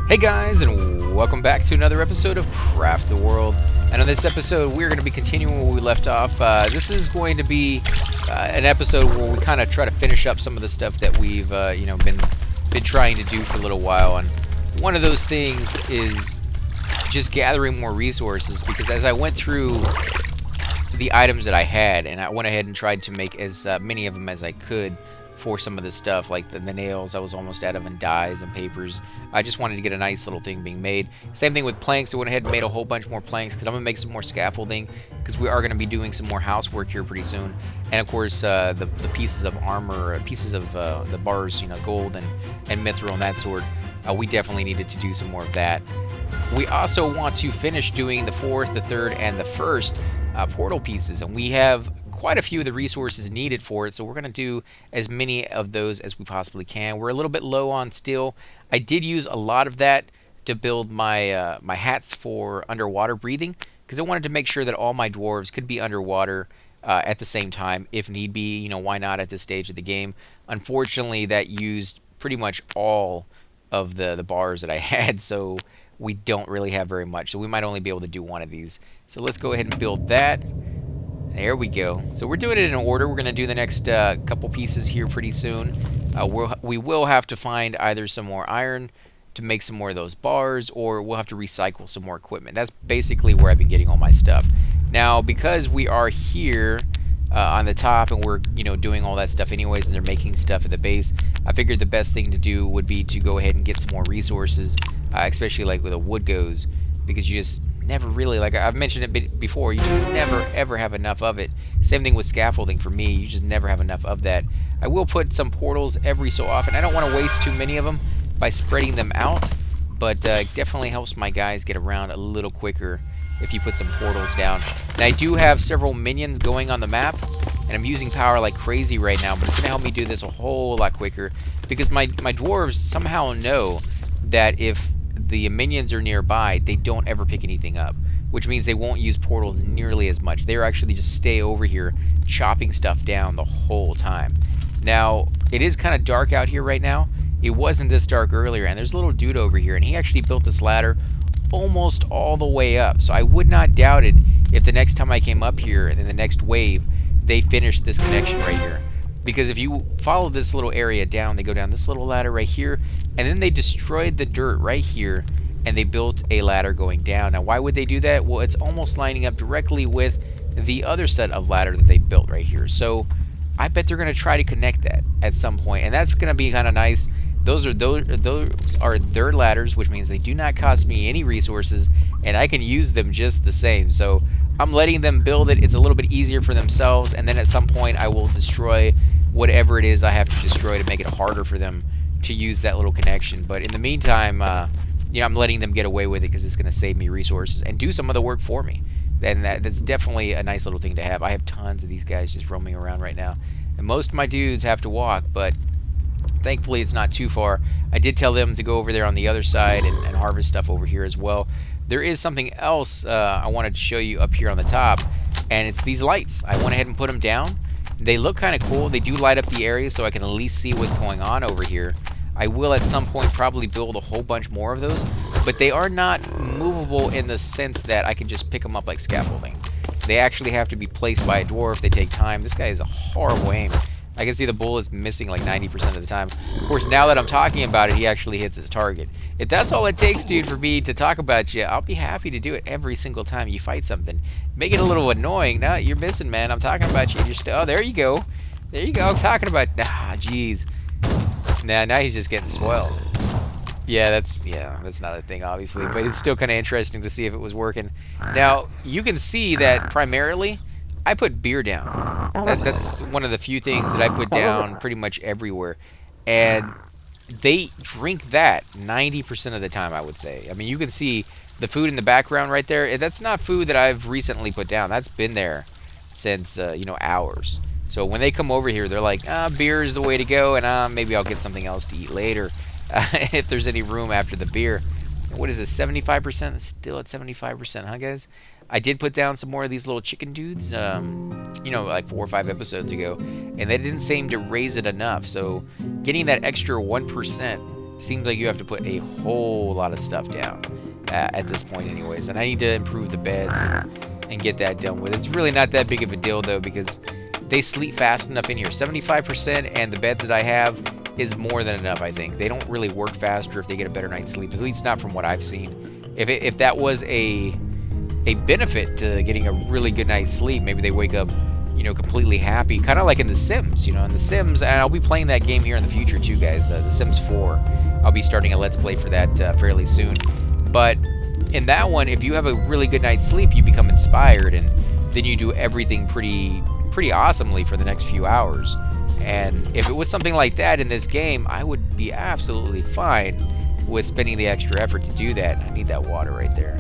Hey guys, and welcome back to another episode of Craft the World. And on this episode, we're going to be continuing where we left off. This is going to be an episode where we kind of try to finish up some of the stuff that we've, been trying to do for a little while. And one of those things is just gathering more resources, because as I went through the items that I had, and I went ahead and tried to make as many of them as I could for some of this stuff, like the nails I was almost out of, and dyes and papers. I just wanted to get a nice little thing being made. Same thing with planks. I went ahead and made a whole bunch more planks because I'm going to make some more scaffolding, because we are going to be doing some more housework here pretty soon. And of course, the pieces of armor, pieces of the bars, gold and mithril and that sort, we definitely needed to do some more of that. We also want to finish doing the fourth, the third, and the first portal pieces, and we have quite a few of the resources needed for it, so we're going to do as many of those as we possibly can. We're a little bit low on steel. I did use a lot of that to build my my hats for underwater breathing, because I wanted to make sure that all my dwarves could be underwater at the same time if need be. Why not at this stage of the game? Unfortunately, that used pretty much all of the bars that I had, so we don't really have very much, so we might only be able to do one of these. So let's go ahead and build that. There we go. So we're doing it in order. We're going to do the next couple pieces here pretty soon. We will have to find either some more iron to make some more of those bars, or we'll have to recycle some more equipment. That's basically where I've been getting all my stuff. Now, because we are here on the top, and we're doing all that stuff anyways, and they're making stuff at the base, I figured the best thing to do would be to go ahead and get some more resources, especially like with the wood goes, because you just never really, like I've mentioned it before, you just never ever have enough of it. Same thing with scaffolding for me, you just never have enough of that. I will put some portals every so often. I don't want to waste too many of them by spreading them out, but definitely helps my guys get around a little quicker if you put some portals down. And I do have several minions going on the map, and I'm using power like crazy right now, but it's going to help me do this a whole lot quicker, because my dwarves somehow know that if the minions are nearby, they don't ever pick anything up, which means they won't use portals nearly as much. They're actually just stay over here chopping stuff down the whole time. Now, it is kind of dark out here right now. It wasn't this dark earlier, and there's a little dude over here, and he actually built this ladder almost all the way up. So I would not doubt it if the next time I came up here, and in the next wave, they finished this connection right here. Because if you follow this little area down, they go down this little ladder right here, and then they destroyed the dirt right here, and they built a ladder going down. Now, why would they do that? Well, it's almost lining up directly with the other set of ladder that they built right here. So I bet they're going to try to connect that at some point, and that's going to be kind of nice. Those are their ladders, which means they do not cost me any resources, and I can use them just the same. So I'm letting them build it. It's a little bit easier for themselves, and then at some point I will destroy whatever it is I have to destroy to make it harder for them to use that little connection. But in the meantime, I'm letting them get away with it because it's going to save me resources and do some of the work for me. And that's definitely a nice little thing to have. I have tons of these guys just roaming around right now, and most of my dudes have to walk, but thankfully it's not too far. I did tell them to go over there on the other side and harvest stuff over here as well. There is something else I wanted to show you up here on the top, and it's these lights. I went ahead and put them down. They look kind of cool. They do light up the area so I can at least see what's going on over here. I will at some point probably build a whole bunch more of those, but they are not movable in the sense that I can just pick them up like scaffolding. They actually have to be placed by a dwarf. They take time. This guy is a horrible aim. I can see the bull is missing like 90% of the time. Of course, now that I'm talking about it, he actually hits his target. If that's all it takes, dude, for me to talk about you, I'll be happy to do it every single time you fight something. Make it a little annoying. No, you're missing, man. I'm talking about you. Oh, there you go. There you go. I'm talking about... jeez. Now he's just getting spoiled. Yeah, that's not a thing, obviously, but it's still kind of interesting to see if it was working. Now, you can see that primarily I put beer down. That's one of the few things that I put down pretty much everywhere. And they drink that 90% of the time, I would say. I mean, you can see the food in the background right there. That's not food that I've recently put down. That's been there since, hours. So when they come over here, they're like, beer is the way to go, and maybe I'll get something else to eat later if there's any room after the beer. What is this, 75%? It's still at 75%, huh, guys? I did put down some more of these little chicken dudes, like 4 or 5 episodes ago, and they didn't seem to raise it enough. So getting that extra 1% seems like you have to put a whole lot of stuff down at this point anyways. And I need to improve the beds and get that done with. It's really not that big of a deal though, because they sleep fast enough in here. 75%, and the beds that I have is more than enough, I think. They don't really work faster if they get a better night's sleep, at least not from what I've seen. If that was a benefit to getting a really good night's sleep, maybe they wake up, you know, completely happy, kind of like in The Sims. You know, in The Sims, and I'll be playing that game here in the future too, guys. The Sims 4. I'll be starting a Let's Play for that fairly soon. But in that one, if you have a really good night's sleep, you become inspired, and then you do everything pretty awesomely for the next few hours. And if it was something like that in this game, I would be absolutely fine with spending the extra effort to do that. I need that water right there.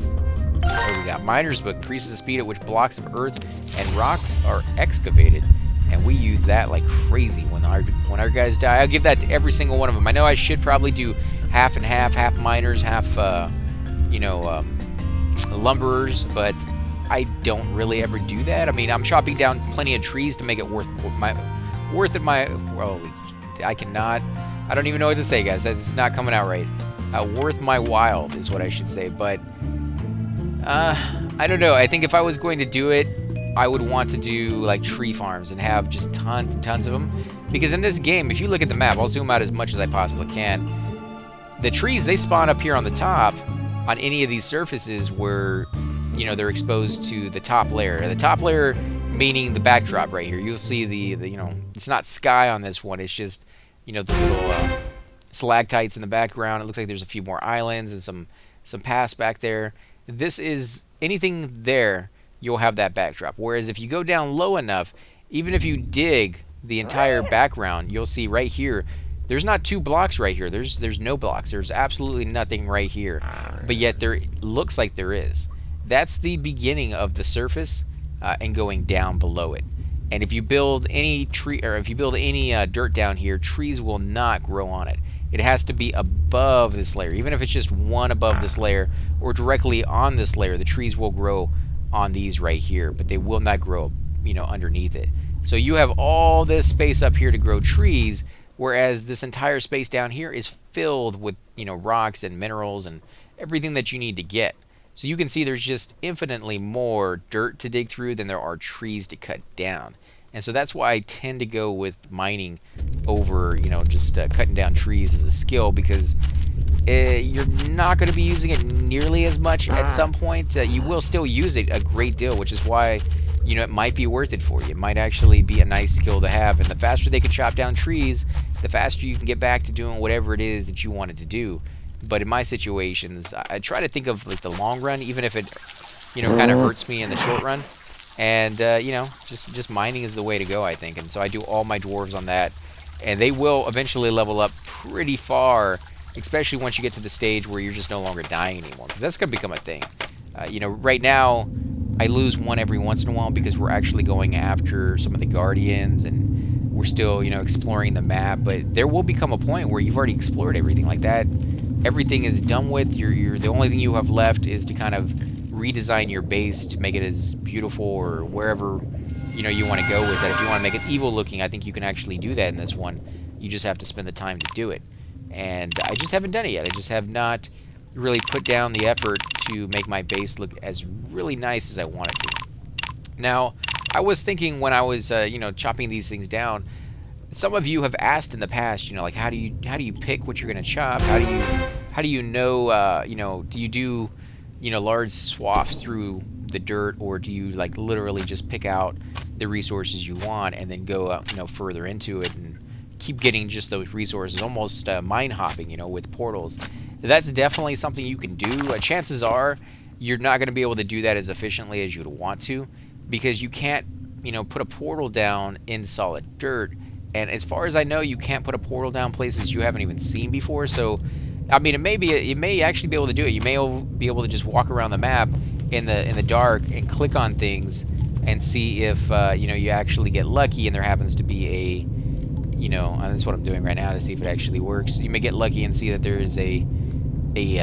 There we got Miner's Book, increases the speed at which blocks of earth and rocks are excavated, and we use that like crazy when our guys die. I'll give that to every single one of them. I know I should probably do half and half miners, half lumberers, but I don't really ever do that. I mean, I'm chopping down plenty of trees to make it worth it. I don't even know what to say, guys. That's not coming out right. Worth my while is what I should say, but I don't know. I think if I was going to do it, I would want to do like tree farms and have just tons and tons of them. Because in this game, if you look at the map, I'll zoom out as much as I possibly can. The trees, they spawn up here on the top on any of these surfaces where, you know, they're exposed to the top layer. The top layer meaning the backdrop right here. You'll see the you know, it's not sky on this one. It's just, you know, those little stalactites in the background. It looks like there's a few more islands and some paths back there. This is anything there, you'll have that backdrop. Whereas if you go down low enough, even if you dig the entire background, you'll see right here, there's not 2 blocks right here. There's no blocks. There's absolutely nothing right here. But yet there looks like there is. That's the beginning of the surface and going down below it. And if you build any tree, or if you build any dirt down here, trees will not grow on it. It has to be above this layer. Even if it's just one above this layer or directly on this layer, the trees will grow on these right here, but they will not grow, you know, underneath it. So you have all this space up here to grow trees, whereas this entire space down here is filled with, you know, rocks and minerals and everything that you need to get. So you can see there's just infinitely more dirt to dig through than there are trees to cut down. And so that's why I tend to go with mining over, you know, just cutting down trees as a skill, because you're not going to be using it nearly as much at some point. You will still use it a great deal, which is why, you know, it might be worth it for you. It might actually be a nice skill to have. And the faster they can chop down trees, the faster you can get back to doing whatever it is that you wanted to do. But in my situations, I try to think of like the long run, even if it, you know, kind of hurts me in the short run. And, you know, just mining is the way to go, I think. And so I do all my dwarves on that. And they will eventually level up pretty far, especially once you get to the stage where you're just no longer dying anymore. Because that's going to become a thing. You know, right now, I lose one every once in a while because we're actually going after some of the guardians. And we're still, you know, exploring the map. But there will become a point where you've already explored everything like that. Everything is done with. The only thing you have left is to kind of redesign your base to make it as beautiful or wherever, you know, you want to go with it. If you want to make it evil looking, I think you can actually do that in this one. You just have to spend the time to do it. And I just haven't done it yet. I just have not really put down the effort to make my base look as really nice as I want it to. Now, I was thinking when I was, you know, chopping these things down, some of you have asked in the past, you know, like how do you pick what you're going to chop? How do you know, you know, do you do, you know, large swaths through the dirt, or do you like literally just pick out the resources you want and then go out, you know, further into it and keep getting just those resources, almost mine hopping, you know, with portals? That's definitely something you can do. Chances are you're not going to be able to do that as efficiently as you'd want to, because you can't, you know, put a portal down in solid dirt. And as far as I know, you can't put a portal down places you haven't even seen before. So I mean, you may actually be able to do it. You may be able to just walk around the map in the dark and click on things and see if you know, you actually get lucky and there happens to be a, you know, and that's what I'm doing right now to see if it actually works. You may get lucky and see that there is a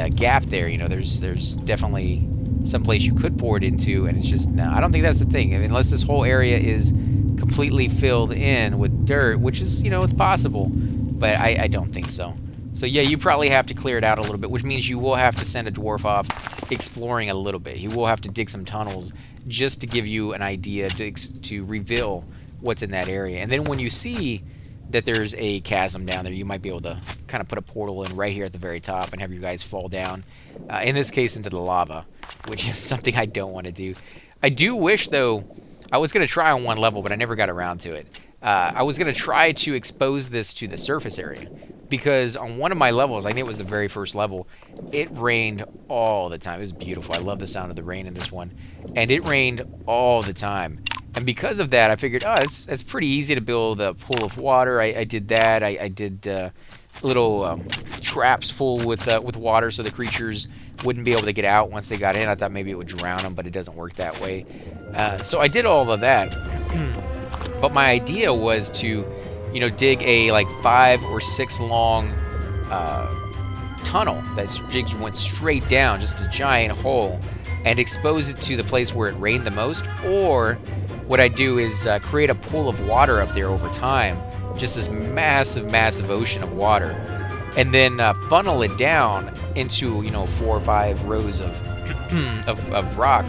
gap there. You know, there's definitely some place you could pour it into, and it's just, no, I don't think that's the thing. I mean, unless this whole area is completely filled in with dirt, which is, you know, it's possible, but I don't think so. So yeah, you probably have to clear it out a little bit, which means you will have to send a dwarf off exploring a little bit. He will have to dig some tunnels just to give you an idea to reveal what's in that area. And then when you see that there's a chasm down there, you might be able to kind of put a portal in right here at the very top and have you guys fall down, in this case into the lava, which is something I don't want to do. I do wish, though, I was going to try on one level, but I never got around to it. I was going to try to expose this to the surface area, because on one of my levels, I think it was the very first level, it rained all the time. It was beautiful. I love the sound of the rain in this one. And it rained all the time. And because of that, I figured, oh, it's pretty easy to build a pool of water. I did that. I did little traps full with water so the creatures wouldn't be able to get out once they got in. I thought maybe it would drown them, but it doesn't work that way. So I did all of that. But my idea was to, dig a like 5 or 6 long tunnel that went straight down, just a giant hole, and expose it to the place where it rained the most. Or what I do is create a pool of water up there over time, just this massive, massive ocean of water, and then funnel it down into 4 or 5 rows of of rock.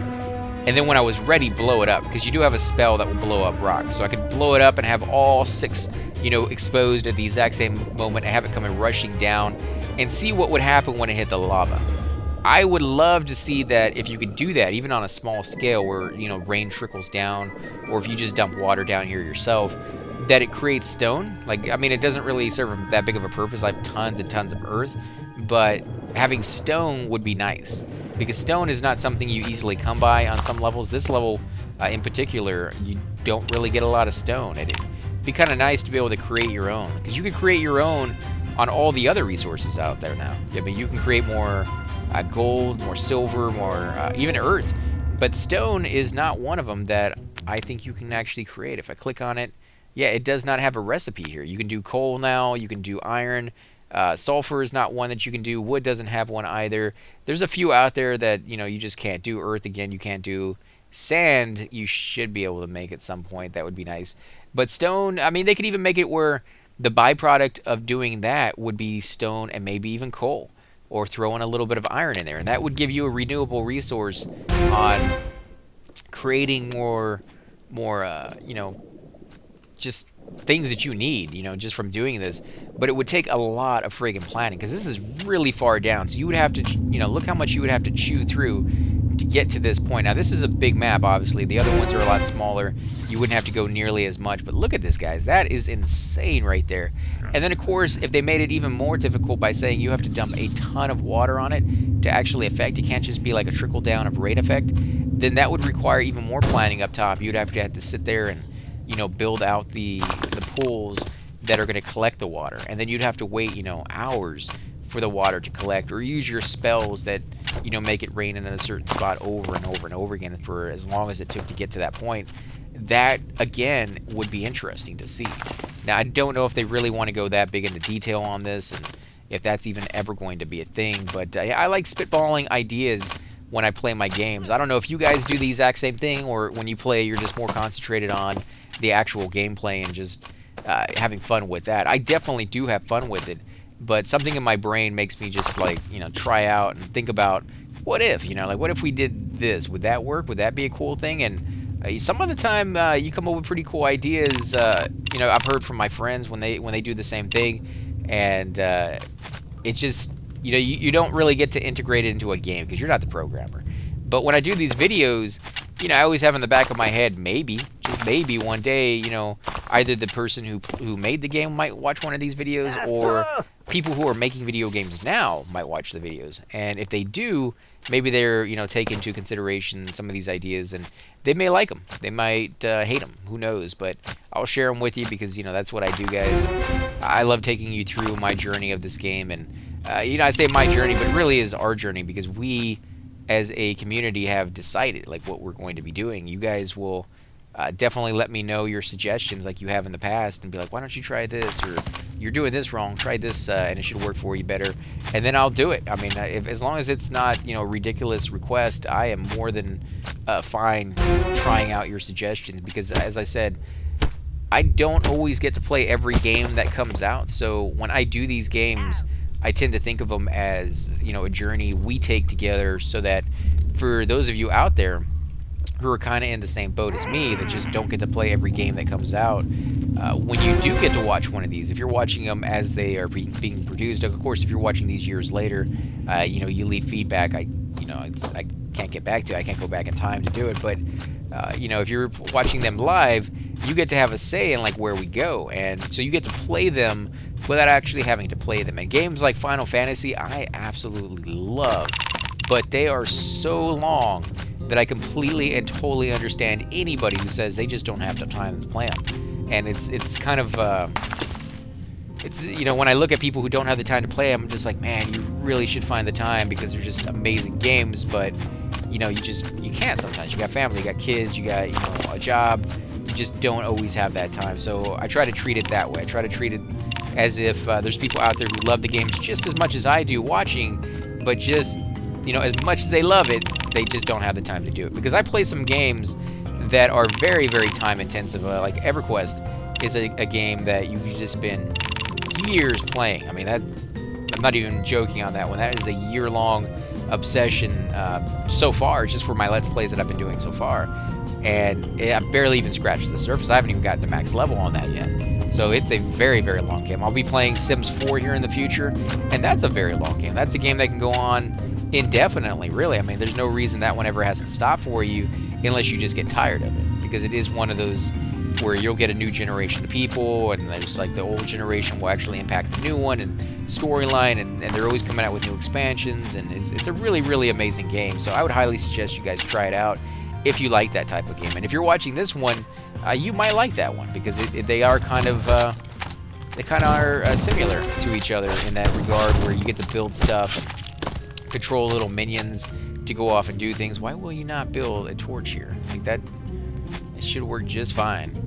And then when I was ready, blow it up, because you do have a spell that will blow up rocks. So I could blow it up and have all 6, exposed at the exact same moment, and have it coming rushing down, and see what would happen when it hit the lava. I would love to see that if you could do that, even on a small scale where, rain trickles down, or if you just dump water down here yourself, that it creates stone. Like, I mean, it doesn't really serve that big of a purpose. I have tons and tons of earth, but having stone would be nice, because stone is not something you easily come by on some levels. This level in particular, you don't really get a lot of stone. It'd be kind of nice to be able to create your own, because you could create your own on all the other resources out there now. I mean, you can create more gold, more silver, more even earth, but stone is not one of them that I think you can actually create. If I click on it, yeah, it does not have a recipe here. You can do coal now, you can do iron. Sulfur is not one that you can do. Wood doesn't have one either. There's a few out there that you just can't do. Earth, again, you can't do. Sand, you should be able to make at some point. That would be nice. But stone, I mean, they could even make it where the byproduct of doing that would be stone and maybe even coal, or throw in a little bit of iron in there, and that would give you a renewable resource on creating more just things that you need, just from doing this. But it would take a lot of friggin' planning, because this is really far down. So you would have to, look how much you would have to chew through to get to this point. Now, this is a big map, obviously. The other ones are a lot smaller. You wouldn't have to go nearly as much. But look at this, guys. That is insane right there. And then, of course, if they made it even more difficult by saying you have to dump a ton of water on it to actually affect, it can't just be like a trickle down of rain effect, then that would require even more planning up top. You'd have to sit there and build out the pools that are going to collect the water, and then you'd have to wait hours for the water to collect, or use your spells that make it rain in a certain spot over and over and over again for as long as it took to get to that point. That again would be interesting to see. Now, I don't know if they really want to go that big into detail on this, and if that's even ever going to be a thing, but I like spitballing ideas when I play my games. I don't know if you guys do the exact same thing, or when you play you're just more concentrated on the actual gameplay and just having fun with that. I definitely do have fun with it, but something in my brain makes me just like try out and think about what if like what if we did this? Would that work? Would that be a cool thing? And some of the time you come up with pretty cool ideas. I've heard from my friends when they do the same thing, and it just you don't really get to integrate it into a game because you're not the programmer. But when I do these videos, I always have in the back of my head, maybe, just maybe one day, either the person who made the game might watch one of these videos, or people who are making video games now might watch the videos. And if they do, maybe they're, take into consideration some of these ideas, and they may like them. They might hate them. Who knows? But I'll share them with you because, that's what I do, guys. And I love taking you through my journey of this game. And, I say my journey, but it really is our journey, because we as a community have decided like what we're going to be doing. You guys will definitely let me know your suggestions like you have in the past, and be like, why don't you try this, or you're doing this wrong, try this and it should work for you better, and then I'll do it. I mean, as long as it's not a ridiculous request, I am more than fine trying out your suggestions, because as I said, I don't always get to play every game that comes out. So when I do these games, I tend to think of them as, you know, a journey we take together, so that for those of you out there who are kind of in the same boat as me that just don't get to play every game that comes out, when you do get to watch one of these, if you're watching them as they are being produced, of course, if you're watching these years later, you know, you leave feedback. I can't get back to it. I can't go back in time to do it. But you know, if you're watching them live, you get to have a say in like where we go, and so you get to play them without actually having to play them. And games like Final Fantasy, I absolutely love, but they are so long that I completely and totally understand anybody who says they just don't have the time to play them. And it's kind of it's, you know, when I look at people who don't have the time to play them, I'm just like, man, you really should find the time, because they're just amazing games. But you know, you can't sometimes. You got family, you got kids, you got, you know, a job. You just don't always have that time. So I try to treat it that way. I try to treat it as if there's people out there who love the games just as much as I do watching, but just, you know, as much as they love it, they just don't have the time to do it. Because I play some games that are very, very time intensive. Like EverQuest is a game that you just spend years playing. I mean, that, I'm not even joking on that one. That is a year-long obsession so far, just for my Let's Plays that I've been doing so far. And I barely even scratched the surface. I haven't even gotten to max level on that yet. So it's a very, very long game. I'll be playing Sims 4 here in the future, and that's a very long game. That's a game that can go on indefinitely, really. I mean, there's no reason that one ever has to stop for you unless you just get tired of it, because it is one of those where you'll get a new generation of people, and there's like the old generation will actually impact the new one, and storyline, and they're always coming out with new expansions, and it's a really, really amazing game. So I would highly suggest you guys try it out if you like that type of game. And if you're watching this one, you might like that one, because they are kind of similar to each other in that regard, where you get to build stuff and control little minions to go off and do things. Why will you not build a torch here? Like that, it should work just fine.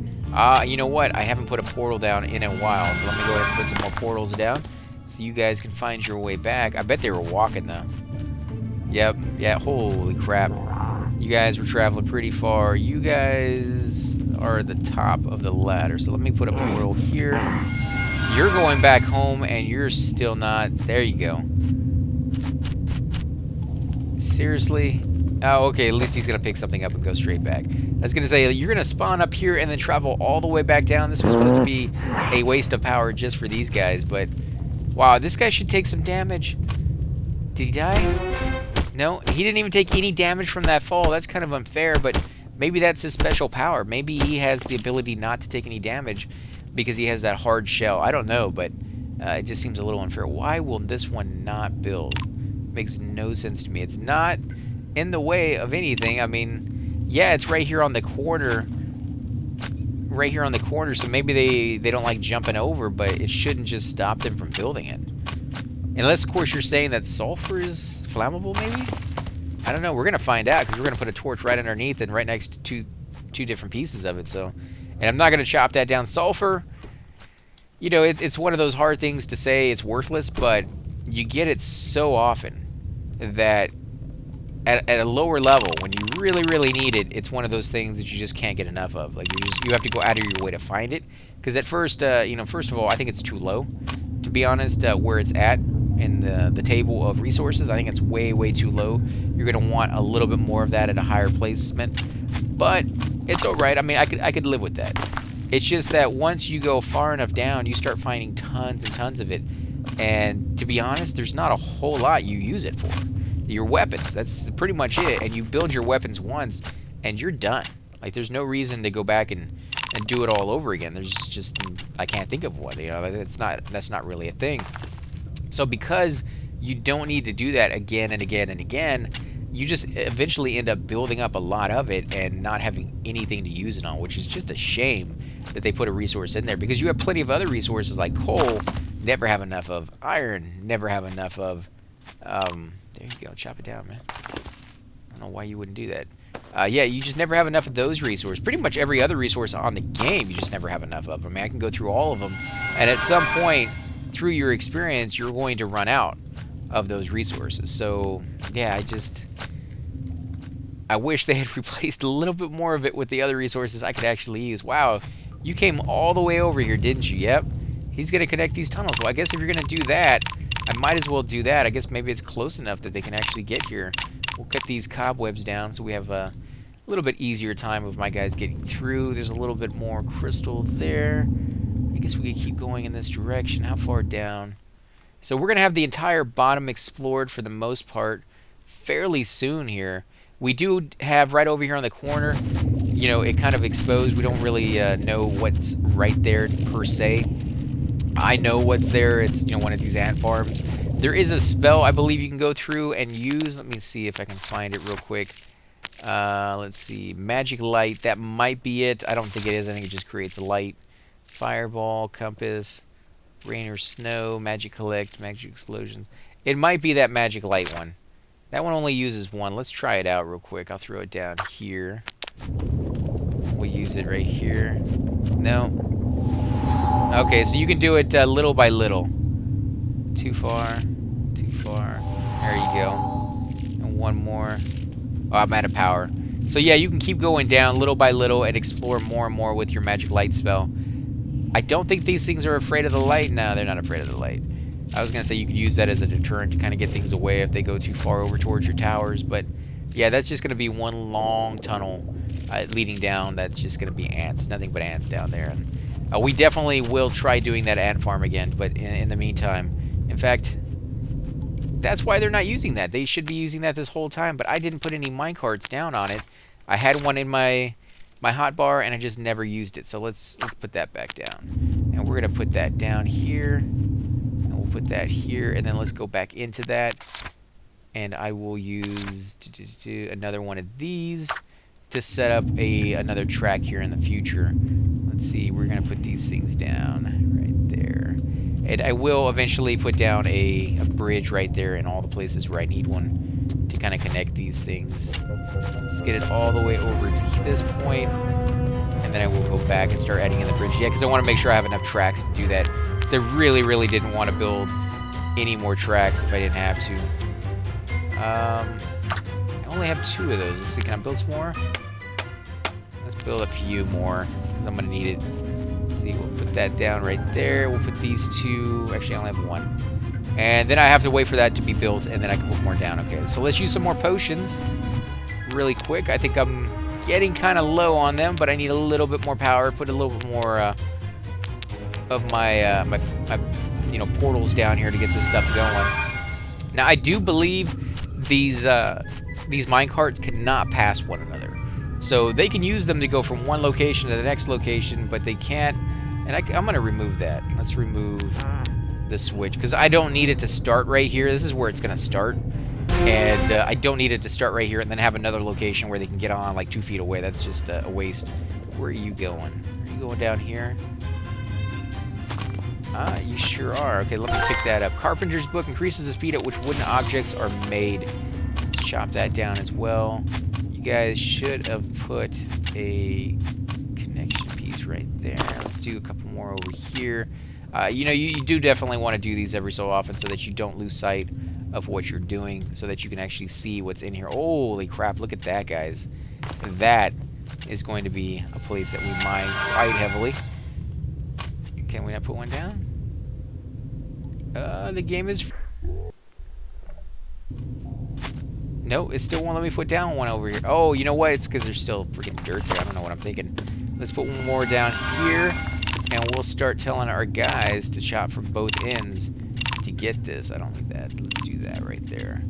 You know what? I haven't put a portal down in a while, so let me go ahead and put some more portals down so you guys can find your way back. I bet they were walking, though. Yep. Yeah, holy crap. You guys were traveling pretty far. You guys are at the top of the ladder, so let me put a portal here. You're going back home, and you're still not. There you go. Seriously? Oh, okay, at least he's going to pick something up and go straight back. I was going to say, you're going to spawn up here and then travel all the way back down. This was supposed to be a waste of power just for these guys, but wow, this guy should take some damage. Did he die? No, he didn't even take any damage from that fall. That's kind of unfair, but maybe that's his special power. Maybe he has the ability not to take any damage because he has that hard shell. I don't know, but it just seems a little unfair. Why will this one not build? Makes no sense to me. It's not in the way of anything. I mean, yeah, it's right here on the corner. Right here on the corner, so maybe they don't like jumping over, but it shouldn't just stop them from building it. Unless, of course, you're saying that sulfur is flammable, maybe? I don't know. We're going to find out, because we're going to put a torch right underneath and right next to two different pieces of it. So, and I'm not going to chop that down. Sulfur, you know, it's one of those hard things to say it's worthless, but you get it so often that at a lower level, when you really, really need it, it's one of those things that you just can't get enough of. Like, you have to go out of your way to find it. Because at first, you know, first of all, I think it's too low, to be honest, where it's at in the table of resources. I think it's way, way too low. You're going to want a little bit more of that at a higher placement. But it's all right. I mean, I could live with that. It's just that once you go far enough down, you start finding tons and tons of it. And to be honest, there's not a whole lot you use it for. Your weapons, that's pretty much it. And you build your weapons once, and you're done. Like, there's no reason to go back and do it all over again. There's just, I can't think of one. You know, that's not really a thing. So because you don't need to do that again and again and again, you just eventually end up building up a lot of it and not having anything to use it on, which is just a shame that they put a resource in there, because you have plenty of other resources like coal, never have enough of, iron, never have enough of. There you go, chop it down, man. I don't know why you wouldn't do that. Yeah, you just never have enough of those resources. Pretty much every other resource on the game, you just never have enough of. I mean, I can go through all of them, and at some point through your experience, you're going to run out of those resources. So, yeah, I wish they had replaced a little bit more of it with the other resources I could actually use. Wow, you came all the way over here, didn't you? Yep. He's going to connect these tunnels. Well, I guess if you're going to do that, I might as well do that. I guess maybe it's close enough that they can actually get here. We'll cut these cobwebs down so we have a little bit easier time of my guys getting through. There's a little bit more crystal there. I guess we could keep going in this direction. How far down? So we're going to have the entire bottom explored for the most part fairly soon here. We do have right over here on the corner, you know, it kind of exposed. We don't really know what's right there per se. I know what's there. It's, you know, one of these ant farms. There is a spell I believe you can go through and use. Let me see if I can find it real quick. Let's see. Magic light. That might be it. I don't think it is. I think it just creates a light. Fireball, compass, rain or snow, magic collect, magic explosions. It might be that magic light one. That one only uses one. Let's try it out real quick. I'll throw it down here. We'll use it right here. No. Okay, so you can do it little by little. Too far. Too far. There you go. And one more. Oh, I'm out of power. So yeah, you can keep going down little by little and explore more and more with your magic light spell. I don't think these things are afraid of the light. No, they're not afraid of the light. I was going to say you could use that as a deterrent to kind of get things away if they go too far over towards your towers. But yeah, that's just going to be one long tunnel leading down. That's just going to be ants. Nothing but ants down there. And, we definitely will try doing that ant farm again. But in the meantime, in fact, that's why they're not using that. They should be using that this whole time. But I didn't put any minecarts down on it. I had one in my hotbar and I just never used it. So let's put that back down. And we're going to put that down here. Put that here, and then let's go back into that, and I will use another one of these to set up another track here in the future. Let's see, we're gonna put these things down right there, and I will eventually put down a bridge right there in all the places where I need one to kind of connect these things. Let's get it all the way over to this point. And then I will go back and start adding in the bridge. Yeah, because I want to make sure I have enough tracks to do that. Because I really, really didn't want to build any more tracks if I didn't have to. I only have 2 of those. Let's see, can I build some more? Let's build a few more, because I'm going to need it. Let's see, we'll put that down right there. We'll put these 2. Actually, I only have 1. And then I have to wait for that to be built, and then I can put more down. Okay, so let's use some more potions really quick. I think I'm getting kind of low on them, but I need a little bit more power. Put a little bit more of my, my portals down here to get this stuff going. Now I do believe these minecarts cannot pass one another, so they can use them to go from one location to the next location, but they can't. And I'm gonna remove that. Let's remove the switch because I don't need it to start right here. This is where it's gonna start. And I don't need it to start right here and then have another location where they can get on like 2 feet away. That's just a waste. Where are you going? Are you going down here? You sure are. Okay, let me pick that up. Carpenter's book increases the speed at which wooden objects are made. Let's chop that down as well. You guys should have put a connection piece right there. Let's do a couple more over here. You do definitely want to do these every so often so that you don't lose sight of what you're doing, so that you can actually see what's in here. Holy crap, look at that, guys. That is going to be a place that we mine quite heavily. Can we not put one down? The game is... No, it still won't let me put down one over here. Oh, you know what? It's because there's still freaking dirt there. I don't know what I'm thinking. Let's put one more down here, and we'll start telling our guys to chop from both ends to get this. I don't need that. Let's do that right there.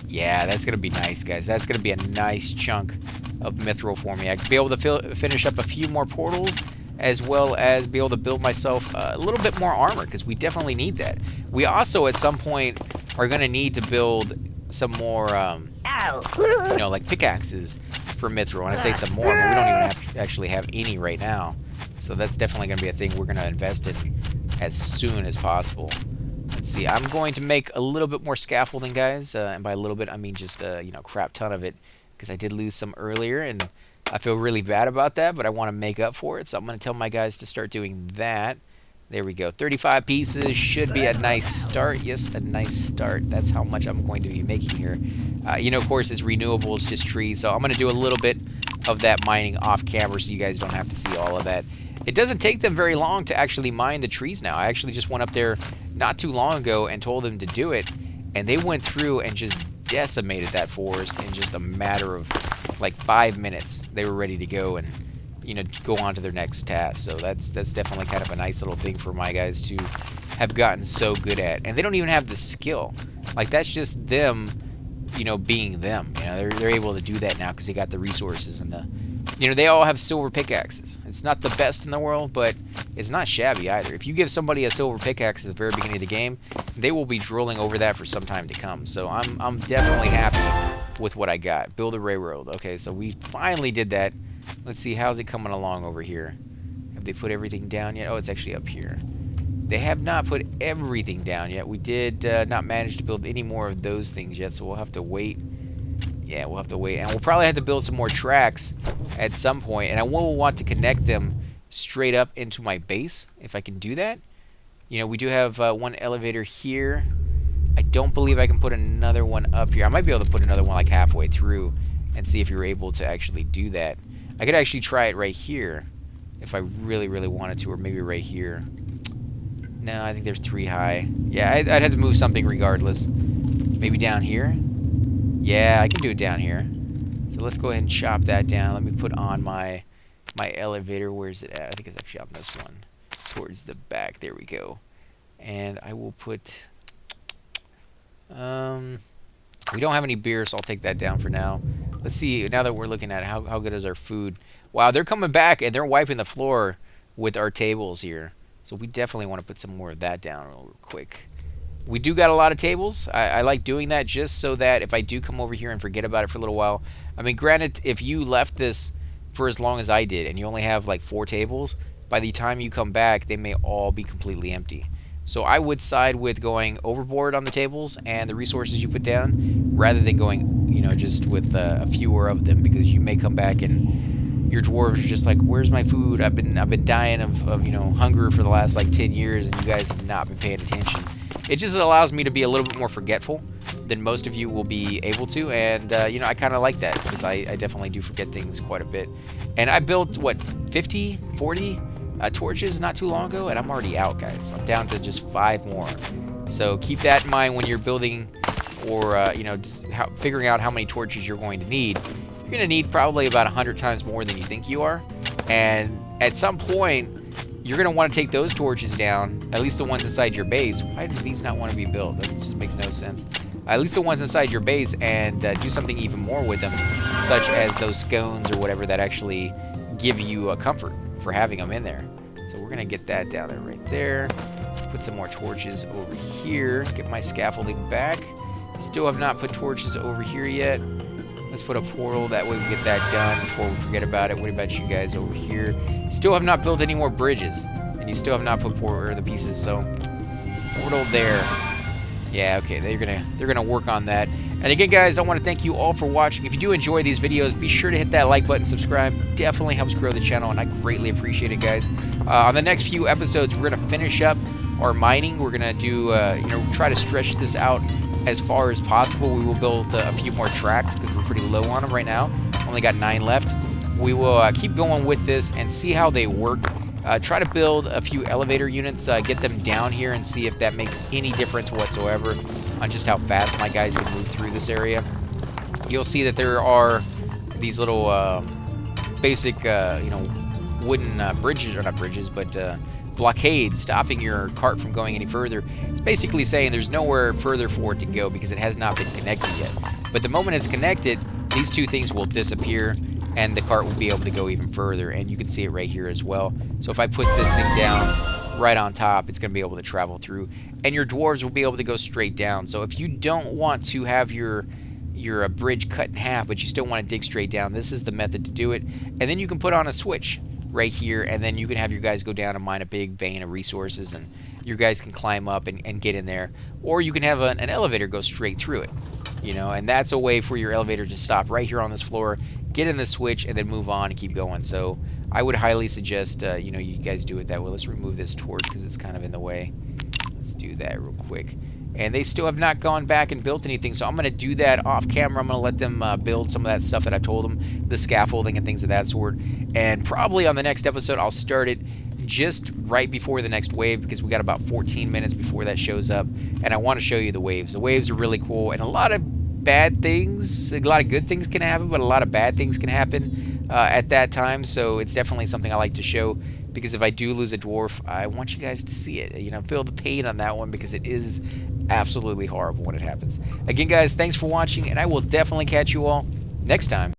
Yeah, that's going to be nice, guys. That's going to be a nice chunk of mithril for me. I could be able to finish up a few more portals, as well as be able to build myself a little bit more armor, because we definitely need that. We also, at some point, are going to need to build some more, like pickaxes for mithril. And I say some more, but we don't even actually have any right now. So that's definitely going to be a thing we're going to invest in as soon as possible. Let's see, I'm going to make a little bit more scaffolding, guys, and by a little bit, I mean just crap ton of it, because I did lose some earlier, and I feel really bad about that, but I want to make up for it, so I'm going to tell my guys to start doing that. There we go, 35 pieces should be a nice start. Yes, a nice start. That's how much I'm going to be making here. Of course, it's renewable, it's just trees, so I'm going to do a little bit of that mining off camera so you guys don't have to see all of that. It doesn't take them very long to actually mine the trees now. I actually just went up there not too long ago and told them to do it, and they went through and just decimated that forest in just a matter of like 5 minutes. They were ready to go and, you know, go on to their next task. So that's definitely kind of a nice little thing for my guys to have gotten so good at. And they don't even have the skill. Like, that's just them, you know, being them. You know, they're able to do that now because they got the resources and the, you know, they all have silver pickaxes. It's not the best in the world, but it's not shabby either. If you give somebody a silver pickaxe at the very beginning of the game, they will be drooling over that for some time to come. So I'm definitely happy with what I got. Build a railroad. Okay, so we finally did that. Let's see, how's it coming along over here? Have they put everything down yet? Oh, it's actually up here. They have not put everything down yet. We did not manage to build any more of those things yet, so we'll have to wait. Yeah, we'll have to wait. And we'll probably have to build some more tracks at some point, and I will want to connect them straight up into my base, if I can do that. You know, we do have one elevator here. I don't believe I can put another one up here. I might be able to put another one like halfway through and see if you're able to actually do that. I could actually try it right here if I really, really wanted to, or maybe right here. No, I think there's 3 high. Yeah, I'd have to move something regardless. Maybe down here? Yeah, I can do it down here. So let's go ahead and chop that down. Let me put on my elevator. Where's it at? I think it's actually on this one. Towards the back. There we go. And I will put... we don't have any beer, so I'll take that down for now. Let's see, now that we're looking at how good is our food. Wow, they're coming back, and they're wiping the floor with our tables here. So we definitely want to put some more of that down real quick. We do got a lot of tables. I like doing that just so that if I do come over here and forget about it for a little while. I mean, granted, if you left this for as long as I did and you only have like 4 tables, by the time you come back, they may all be completely empty. So I would side with going overboard on the tables and the resources you put down rather than going, you know, just with a fewer of them, because you may come back and your dwarves are just like, where's my food? I've been dying of you know, hunger for the last like 10 years and you guys have not been paying attention. It just allows me to be a little bit more forgetful than most of you will be able to, and you know, I kind of like that because I definitely do forget things quite a bit. And I built, what, 50, 40 torches not too long ago, and I'm already out, guys. I'm down to just 5 more. So keep that in mind when you're building, or you know, just figuring out how many torches you're going to need. You're going to need probably about 100 times more than you think you are, and at some point you're going to want to take those torches down, at least the ones inside your base. Why do these not want to be built? That just makes no sense. At least the ones inside your base, and do something even more with them, such as those scones or whatever that actually give you a comfort for having them in there. So we're going to get that down there right there. Put some more torches over here. Get my scaffolding back. Still have not put torches over here yet. Let's put a portal, that way we get that done before we forget about it. What about you guys over here? Still have not built any more bridges, and you still have not put the pieces, so portal there. Yeah, okay, they're gonna work on that. And again, guys, I want to thank you all for watching. If you do enjoy these videos, be sure to hit that like button, subscribe. Definitely helps grow the channel, and I greatly appreciate it, guys. On the next few episodes, we're gonna finish up our mining. We're gonna do, you know, try to stretch this out as far as possible. We will build a few more tracks because we're pretty low on them right now. Only got 9 left. We will keep going with this and see how they work. Try to build a few elevator units, get them down here, and see if that makes any difference whatsoever on just how fast my guys can move through this area. You'll see that there are these little basic, you know, wooden bridges, or not bridges, but blockades stopping your cart from going any further. It's basically saying there's nowhere further for it to go because it has not been connected yet. But the moment it's connected, these 2 things will disappear and the cart will be able to go even further, and you can see it right here as well. So if I put this thing down right on top, it's going to be able to travel through, and your dwarves will be able to go straight down. So if you don't want to have your bridge cut in half, but you still want to dig straight down, this is the method to do it. And then you can put on a switch right here, and then you can have your guys go down and mine a big vein of resources, and your guys can climb up and get in there. Or you can have an elevator go straight through it, you know, and that's a way for your elevator to stop right here on this floor, get in the switch, and then move on and keep going. So I would highly suggest, you know, you guys do it that way. Let's remove this torch because it's kind of in the way. Let's do that real quick. And they still have not gone back and built anything, so I'm going to do that off camera. I'm going to let them build some of that stuff that I told them, the scaffolding and things of that sort. And probably on the next episode, I'll start it just right before the next wave because we got about 14 minutes before that shows up, and I want to show you the waves. The waves are really cool, and a lot of bad things, a lot of good things can happen, but a lot of bad things can happen at that time, so it's definitely something I like to show because if I do lose a dwarf, I want you guys to see it. You know, feel the pain on that one because it is absolutely horrible when it happens. Again, guys, thanks for watching, and I will definitely catch you all next time.